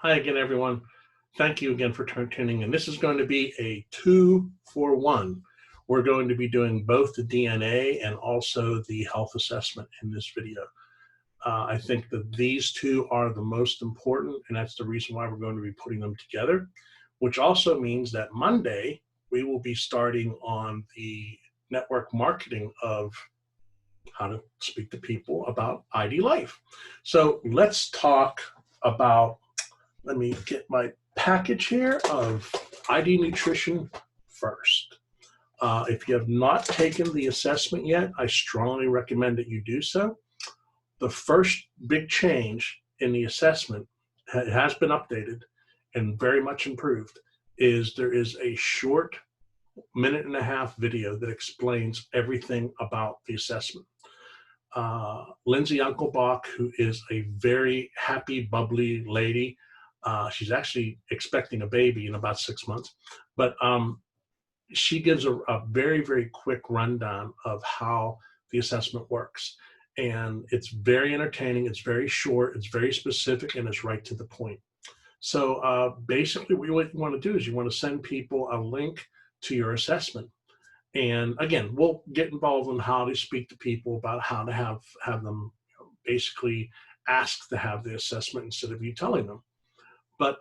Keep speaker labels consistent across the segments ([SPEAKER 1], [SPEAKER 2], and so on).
[SPEAKER 1] Hi again, everyone. Thank you again for tuning in. This is going to be a 2-for-1. We're going to be doing both the DNA and also the health assessment in this video. I think that these two are the most important, and that's the reason why we're going to be putting them together, which also means that Monday we will be starting on the network marketing of how to speak to people about IDLife. So let's talk about, let me get my package here of ID Nutrition first. If you have not taken the assessment yet, I strongly recommend that you do so. The first big change in the assessment, it has been updated and very much improved, is there is a short 1.5-minute video that explains everything about the assessment. Lindsay Unkelbach, who is a very happy, bubbly lady, she's actually expecting a baby in about 6 months, but she gives a very, very quick rundown of how the assessment works. And it's very entertaining, it's very short, it's very specific, and it's right to the point. So basically what you want to do is you want to send people a link to your assessment. And again, we'll get involved in how to speak to people about how to have them basically ask to have the assessment instead of you telling them. But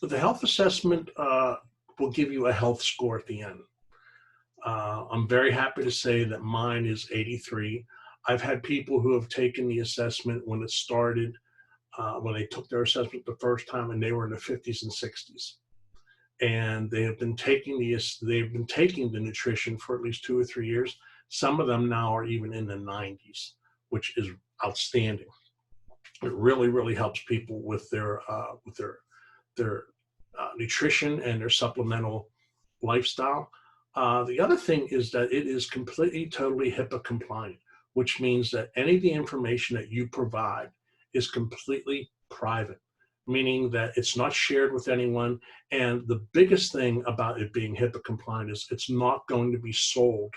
[SPEAKER 1] the health assessment will give you a health score at the end. I'm very happy to say that mine is 83. I've had people who have taken the assessment when it started, when they took their assessment the first time, and they were in the 50s and 60s. And they have been taking the nutrition for at least 2 or 3 years. Some of them now are even in the 90s, which is outstanding. It really, really helps people with their nutrition and their supplemental lifestyle. The other thing is that it is completely, totally HIPAA compliant, which means that any of the information that you provide is completely private, meaning that it's not shared with anyone. And the biggest thing about it being HIPAA compliant is it's not going to be sold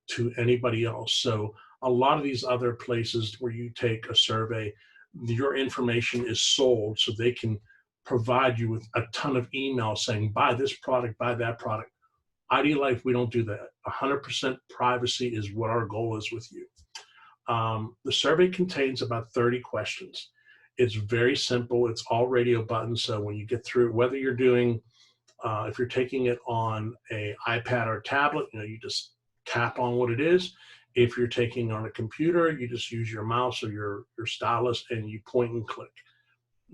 [SPEAKER 1] to anybody else. So a lot of these other places where you take a survey, your information is sold so they can provide you with a ton of emails saying, buy this product, buy that product. IDLife, we don't do that. 100% privacy is what our goal is with you. The survey contains about 30 questions. It's very simple. It's all radio buttons. So when you get through, whether you're doing, if you're taking it on an iPad or a tablet, you just tap on what it is. If you're taking on a computer, you just use your mouse or your stylus and you point and click.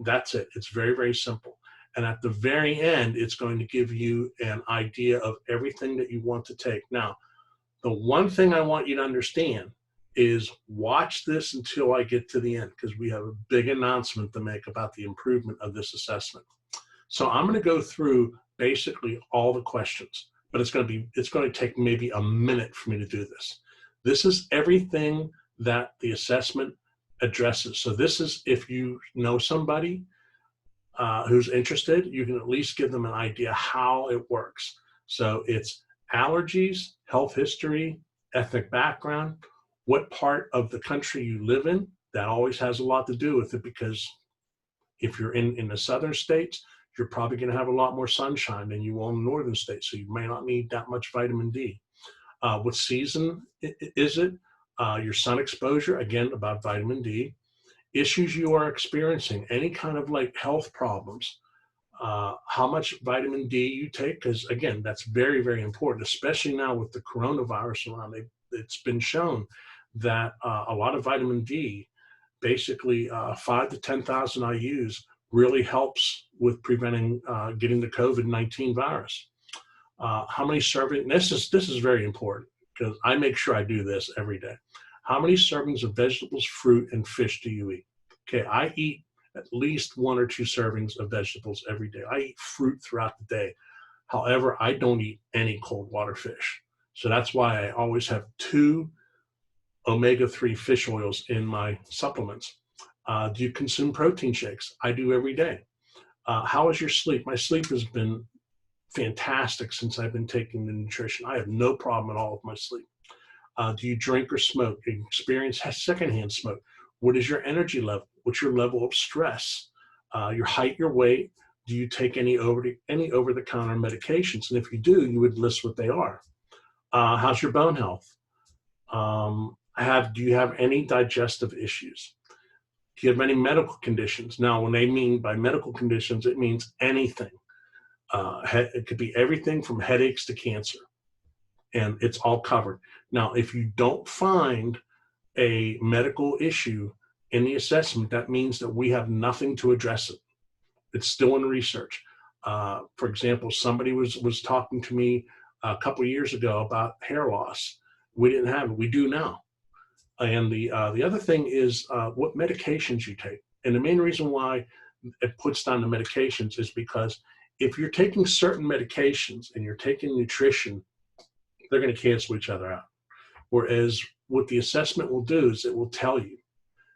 [SPEAKER 1] That's it. It's very, very simple. And at the very end, it's going to give you an idea of everything that you want to take. Now, the one thing I want you to understand is watch this until I get to the end, because we have a big announcement to make about the improvement of this assessment. So I'm going to go through basically all the questions, but it's going to take maybe a minute for me to do this. This is everything that the assessment addresses. So this is, if you know somebody who's interested, you can at least give them an idea how it works. So it's allergies, health history, ethnic background, what part of the country you live in. That always has a lot to do with it, because if you're in the southern states, you're probably going to have a lot more sunshine than you will in the northern states, so you may not need that much vitamin D. What season is it? Your sun exposure, again, about vitamin D. Issues you are experiencing, any kind of like health problems, how much vitamin D you take, because again, that's very, very important, especially now with the coronavirus around. It's been shown that a lot of vitamin D, basically 5 to 10,000 IUs, really helps with preventing getting the COVID-19 virus. How many servings, this is very important, because I make sure I do this every day. How many servings of vegetables, fruit, and fish do you eat? Okay, I eat at least 1 or 2 servings of vegetables every day. I eat fruit throughout the day. However, I don't eat any cold water fish. So that's why I always have 2 omega-3 fish oils in my supplements. Do you consume protein shakes? I do every day. How is your sleep? My sleep has been fantastic since I've been taking the nutrition. I have no problem at all with my sleep. Do you drink or smoke? Do you experience secondhand smoke? What is your energy level? What's your level of stress? your height, your weight. Do you take any over-the-counter medications? And if you do, you would list what they are. How's your bone health? Do you have any digestive issues? Do you have any medical conditions? Now, when they mean by medical conditions, it means anything. It could be everything from headaches to cancer, and it's all covered. Now, if you don't find a medical issue in the assessment, that means that we have nothing to address it. It's still in research. For example, somebody was talking to me a couple of years ago about hair loss. We didn't have it. We do now. And the other thing is what medications you take. And the main reason why it puts down the medications is because if you're taking certain medications and you're taking nutrition, they're going to cancel each other out. Whereas what the assessment will do is it will tell you.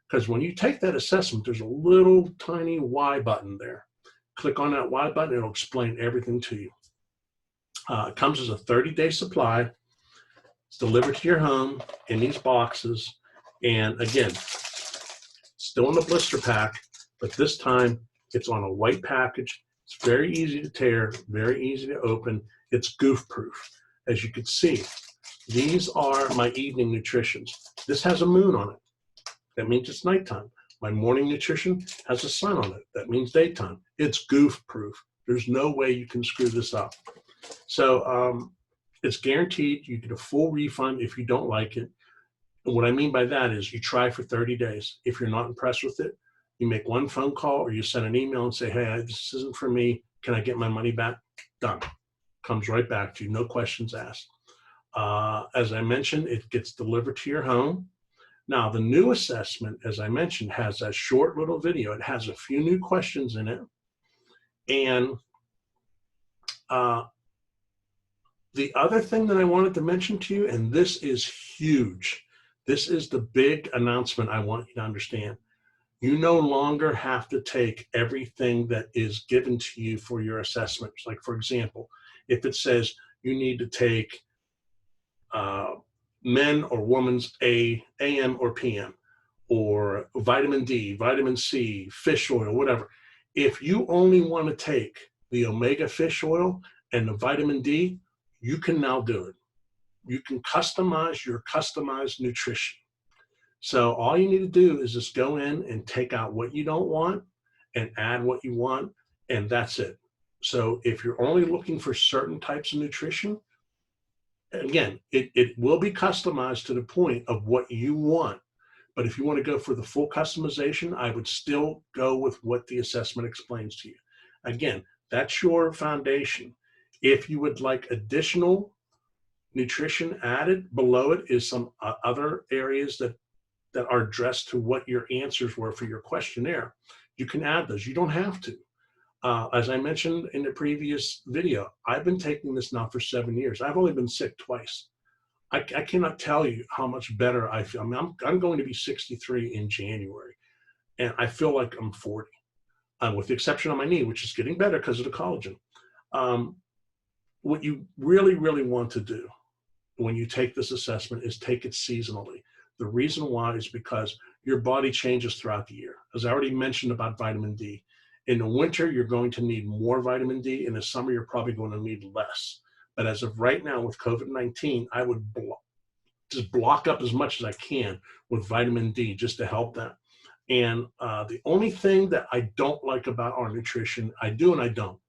[SPEAKER 1] Because when you take that assessment, there's a little tiny Y button there. Click on that Y button, it'll explain everything to you. It comes as a 30-day supply. It's delivered to your home in these boxes. And again, still in the blister pack, but this time it's on a white package. It's very easy to tear, very easy to open. It's goof proof. As you can see, these are my evening nutritions. This has a moon on it. That means it's nighttime. My morning nutrition has a sun on it. That means daytime. It's goof proof. There's no way you can screw this up. So it's guaranteed. You get a full refund if you don't like it. And what I mean by that is you try for 30 days. If you're not impressed with it, you make one phone call or you send an email and say, hey, this isn't for me. Can I get my money back? Done. Comes right back to you. No questions asked. As I mentioned, it gets delivered to your home. Now, the new assessment, as I mentioned, has a short little video. It has a few new questions in it. And the other thing that I wanted to mention to you, and this is huge, this is the big announcement I want you to understand. You no longer have to take everything that is given to you for your assessments. Like, for example, if it says you need to take men or women's AM or PM, or vitamin D, vitamin C, fish oil, whatever. If you only want to take the omega fish oil and the vitamin D, you can now do it. You can customize your customized nutrition. So all you need to do is just go in and take out what you don't want and add what you want, and that's it. So if you're only looking for certain types of nutrition, again, it will be customized to the point of what you want. But if you want to go for the full customization, I would still go with what the assessment explains to you. Again, that's your foundation. If you would like additional nutrition added, below it is some other areas that are addressed to what your answers were for your questionnaire. You can add those. You don't have to. As I mentioned in the previous video, I've been taking this now for 7 years. I've only been sick twice. I cannot tell you how much better I feel. I mean, I'm going to be 63 in January, and I feel like I'm 40, with the exception of my knee, which is getting better because of the collagen. What you really, really want to do when you take this assessment is take it seasonally. The reason why is because your body changes throughout the year. As I already mentioned about vitamin D. In the winter, you're going to need more vitamin D. In the summer, you're probably going to need less. But as of right now with COVID-19, I would just block up as much as I can with vitamin D just to help that. And the only thing that I don't like about our nutrition, I do and I don't,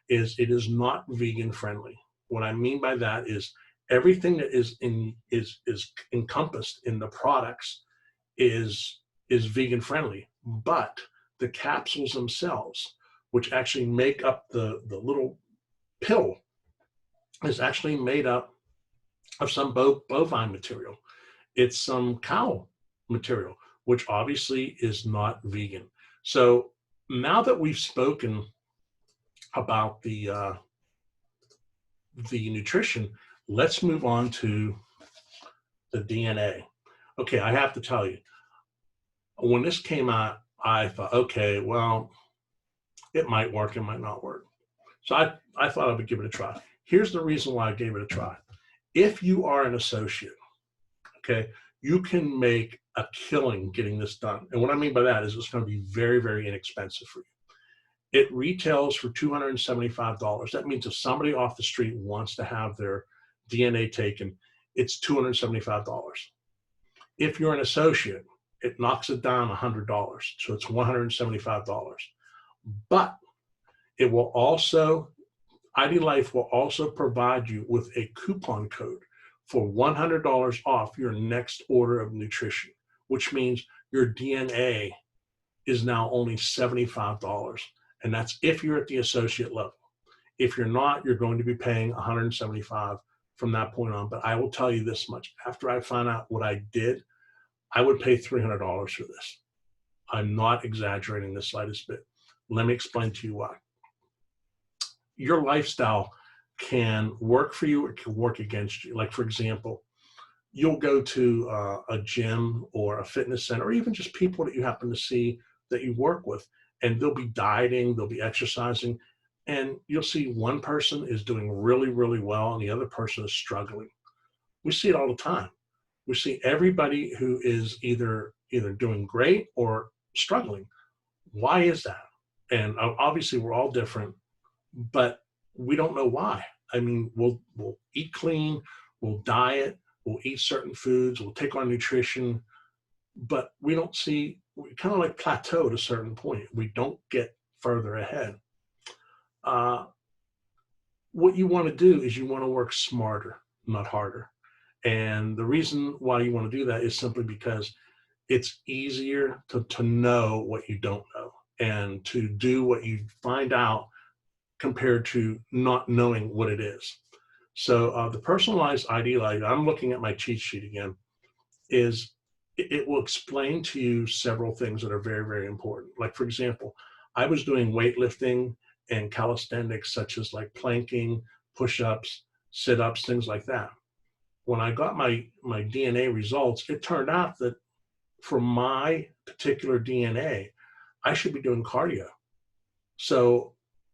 [SPEAKER 1] is it is not vegan friendly. What I mean by that is everything that is encompassed in the products is vegan friendly, but the capsules themselves, which actually make up the little pill, is actually made up of some bovine material. It's some cow material, which obviously is not vegan. So now that we've spoken about the nutrition, let's move on to the DNA. Okay, I have to tell you, when this came out, I thought, okay, well, it might work, it might not work. So I thought I would give it a try. Here's the reason why I gave it a try. If you are an associate, okay, you can make a killing getting this done. And what I mean by that is it's going to be very, very inexpensive for you. It retails for $275. That means if somebody off the street wants to have their DNA taken, it's $275. If you're an associate, it knocks it down $100. So it's $175. But it will also, IDLife will also provide you with a coupon code for $100 off your next order of nutrition, which means your DNA is now only $75. And that's if you're at the associate level. If you're not, you're going to be paying $175 from that point on. But I will tell you this much. After I found out what I did, I would pay $300 for this. I'm not exaggerating the slightest bit. Let me explain to you why. Your lifestyle can work for you or it can work against you. Like, for example, you'll go to a gym or a fitness center, or even just people that you happen to see that you work with, and they'll be dieting, they'll be exercising, and you'll see one person is doing really, really well and the other person is struggling. We see it all the time. We see everybody who is either doing great or struggling. Why is that? And obviously we're all different, but we don't know why. I mean, we'll eat clean, we'll diet, we'll eat certain foods, we'll take on nutrition, but we kind of like plateau at a certain point. We don't get further ahead. What you want to do is you want to work smarter, not harder. And the reason why you want to do that is simply because it's easier to know what you don't know and to do what you find out compared to not knowing what it is. So the personalized IDLife, I'm looking at my cheat sheet again, is it will explain to you several things that are very, very important. Like, for example, I was doing weightlifting and calisthenics, such as like planking, push-ups, sit-ups, things like that. When I got my DNA results, it turned out that for my particular DNA, I should be doing cardio. So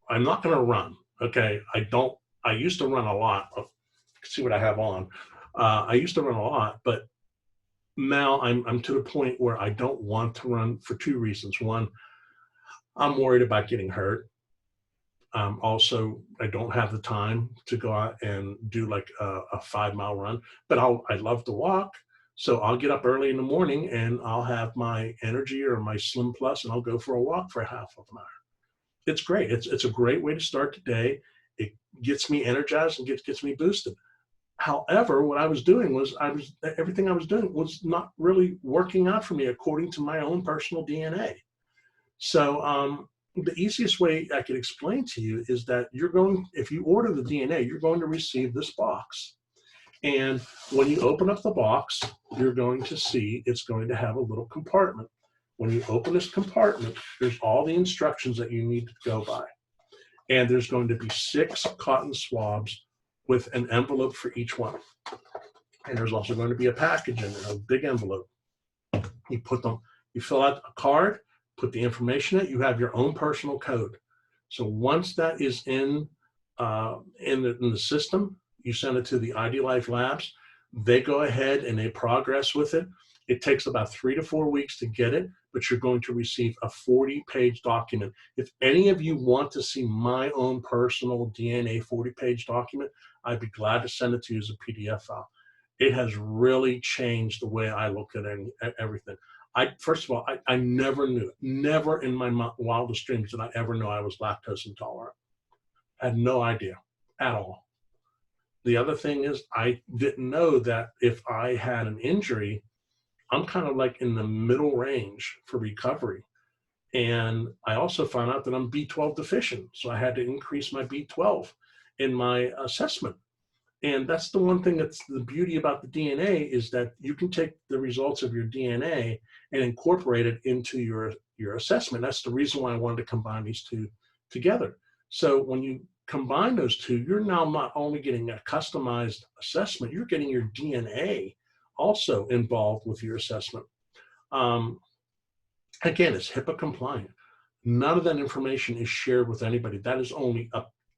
[SPEAKER 1] I'm not going to run. Okay. I used to run a lot. See what I have on. I used to run a lot, but now I'm to the point where I don't want to run for two reasons. One, I'm worried about getting hurt. Also, I don't have the time to go out and do like a 5-mile run, but I love to walk. So I'll get up early in the morning and I'll have my energy or my Slim Plus and I'll go for a walk for half of an hour. It's great. It's a great way to start the day. It gets me energized and gets me boosted. However, what I was doing was everything I was doing was not really working out for me according to my own personal DNA. So the easiest way I could explain to you is that if you order the DNA, you're going to receive this box. And when you open up the box, you're going to see it's going to have a little compartment. When you open this compartment, there's all the instructions that you need to go by. And there's going to be 6 cotton swabs with an envelope for each one. And there's also going to be a package in there, a big envelope. You fill out a card, put the information in it, you have your own personal code. So once that is in the system, you send it to the IDLife labs. They go ahead and they progress with it. It takes about 3 to 4 weeks to get it, but you're going to receive a 40-page document. If any of you want to see my own personal DNA 40-page document, I'd be glad to send it to you as a PDF file. It has really changed the way I look at everything. First of all, I never knew, never in my wildest dreams did I ever know I was lactose intolerant. I had no idea at all. The other thing is I didn't know that if I had an injury, I'm kind of like in the middle range for recovery. And I also found out that I'm B12 deficient. So I had to increase my B12 in my assessment. And that's the one thing that's the beauty about the DNA is that you can take the results of your DNA and incorporate it into your assessment. That's the reason why I wanted to combine these two together. So when you combine those two, you're now not only getting a customized assessment, you're getting your DNA also involved with your assessment. Again, it's HIPAA compliant. None of that information is shared with anybody. That is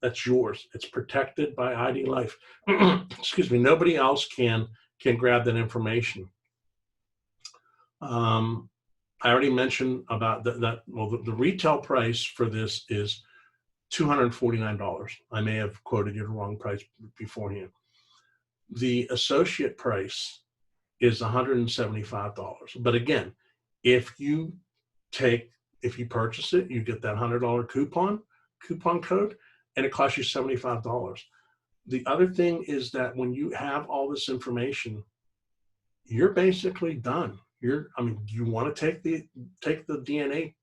[SPEAKER 1] that's yours. It's protected by IDLife. Excuse me. Nobody else can grab that information. I already mentioned about well, the retail price for this is $249. I may have quoted you the wrong price beforehand. The associate price is $175. But again, if you purchase it, you get that $100 coupon code, and it costs you $75. The other thing is that when you have all this information, you're basically done. Do you want to take the DNA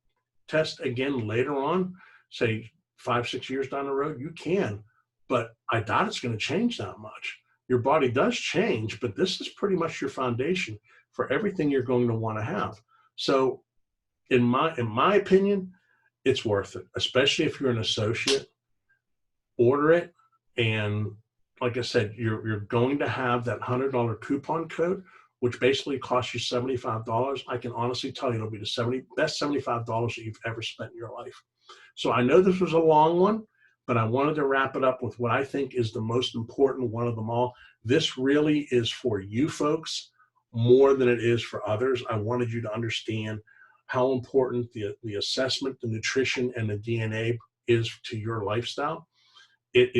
[SPEAKER 1] test again later on, say 5-6 years down the road? You can, but I doubt it's going to change that much. Your body does change, but this is pretty much your foundation for everything you're going to want to have. So in my opinion, it's worth it, especially if you're an associate. Order it, and like I said, you're going to have that $100 coupon code, which basically costs you $75. I can honestly tell you it'll be the best $75 that you've ever spent in your life. So I know this was a long one, but I wanted to wrap it up with what I think is the most important one of them all. This really is for you folks more than it is for others. I wanted you to understand how important the assessment, the nutrition, and the DNA is to your lifestyle. It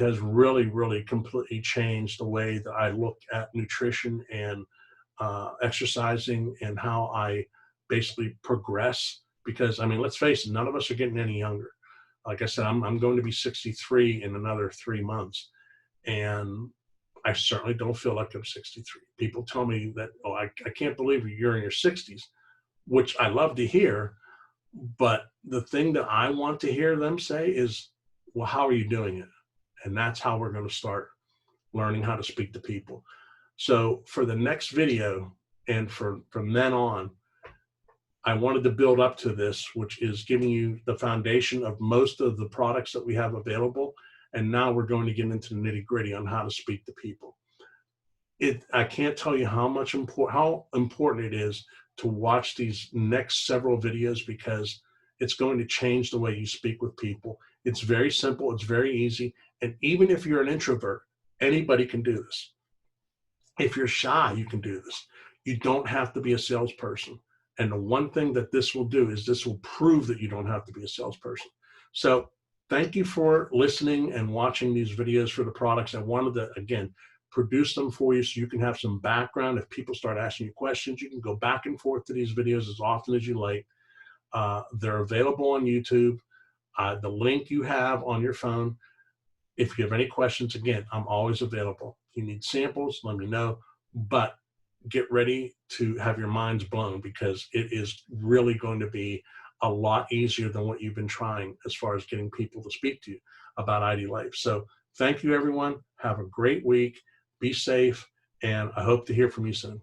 [SPEAKER 1] has really, really completely changed the way that I look at nutrition and exercising, and how I basically progress. Because I mean, let's face it, none of us are getting any younger. Like I said, I'm going to be 63 in another 3 months, and I certainly don't feel like I'm 63. People tell me that, oh, I can't believe you're in your 60s, which I love to hear. But the thing that I want to hear them say is, well, how are you doing it? And that's how we're going to start learning how to speak to people. So for the next video, and from then on, I wanted to build up to this, which is giving you the foundation of most of the products that we have available. And now we're going to get into the nitty-gritty on how to speak to people. I can't tell you how important it is to watch these next several videos, because it's going to change the way you speak with people. It's very simple, it's very easy, and even if you're an introvert, anybody can do this. If you're shy, you can do this. You don't have to be a salesperson. And the one thing that this will do is this will prove that you don't have to be a salesperson. So thank you for listening and watching these videos for the products. I wanted to, again, produce them for you so you can have some background. If people start asking you questions, you can go back and forth to these videos as often as you like. They're available on YouTube. The link you have on your phone. If you have any questions, again, I'm always available. If you need samples, let me know. But get ready to have your minds blown, because it is really going to be a lot easier than what you've been trying as far as getting people to speak to you about IDLife. So thank you, everyone. Have a great week. Be safe, and I hope to hear from you soon.